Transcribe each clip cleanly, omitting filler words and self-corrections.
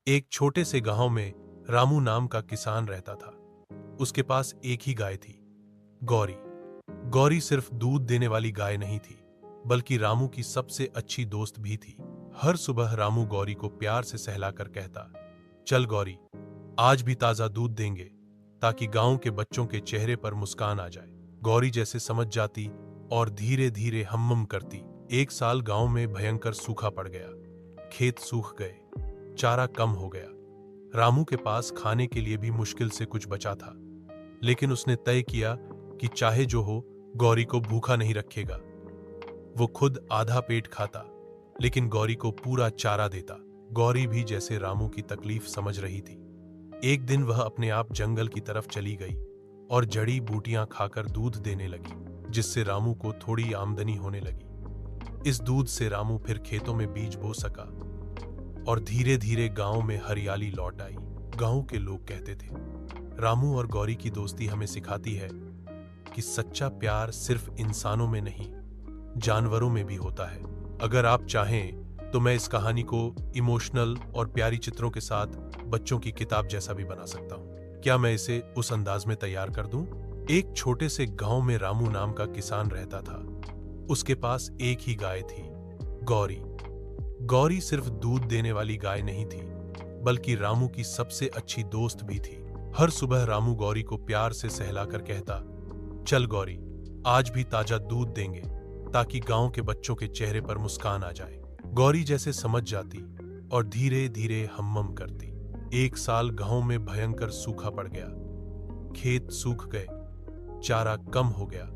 एक छोटे से गांव में रामू नाम का किसान रहता था। उसके पास एक ही गाय थी, गौरी। गौरी सिर्फ दूध देने वाली गाय नहीं थी, बल्कि रामू की सबसे अच्छी दोस्त भी थी। हर सुबह रामू गौरी को प्यार से सहलाकर कहता, चल गौरी, आज भी ताजा दूध देंगे, ताकि गांव के बच्चों के चेहरे पर मुस्कान आ जाए। गौरी जैसे समझ जाती और धीरे धीरे हम्म करती। एक साल गांव में भयंकर सूखा पड़ गया। खेत सूख गए, चारा कम हो गया। रामू के पास खाने के लिए भी मुश्किल से कुछ बचा था, लेकिन उसने तय किया कि चाहे जो हो, गौरी को भूखा नहीं रखेगा। वो खुद आधा पेट खाता, लेकिन गौरी को पूरा चारा देता। गौरी भी जैसे रामू की तकलीफ समझ रही थी। एक दिन वह अपने आप जंगल की तरफ चली गई और जड़ी बूटियां खाकर दूध देने लगी, जिससे रामू को थोड़ी आमदनी होने लगी। इस दूध से रामू फिर खेतों में बीज बो सका और धीरे धीरे गांव में हरियाली लौट आई। गांव के लोग कहते थे, रामू और गौरी की दोस्ती हमें सिखाती है कि सच्चा प्यार सिर्फ इंसानों में नहीं, जानवरों में भी होता है। अगर आप चाहें तो मैं इस कहानी को इमोशनल और प्यारी चित्रों के साथ बच्चों की किताब जैसा भी बना सकता हूं। क्या मैं इसे उस अंदाज में तैयार कर दूं? एक छोटे से गांव में रामू नाम का किसान रहता था। उसके पास एक ही गाय थी, गौरी। गौरी सिर्फ दूध देने वाली गाय नहीं थी, बल्कि रामू की सबसे अच्छी दोस्त भी थी। हर सुबह रामू गौरी को प्यार से सहलाकर कहता, चल गौरी, आज भी ताजा दूध देंगे, ताकि गांव के बच्चों के चेहरे पर मुस्कान आ जाए। गौरी जैसे समझ जाती और धीरे धीरे हम्म करती। एक साल गांव में भयंकर सूखा पड़ गया। खेत सूख गए, चारा कम हो गया।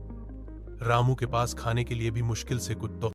रामू के पास खाने के लिए भी मुश्किल से कुछ तो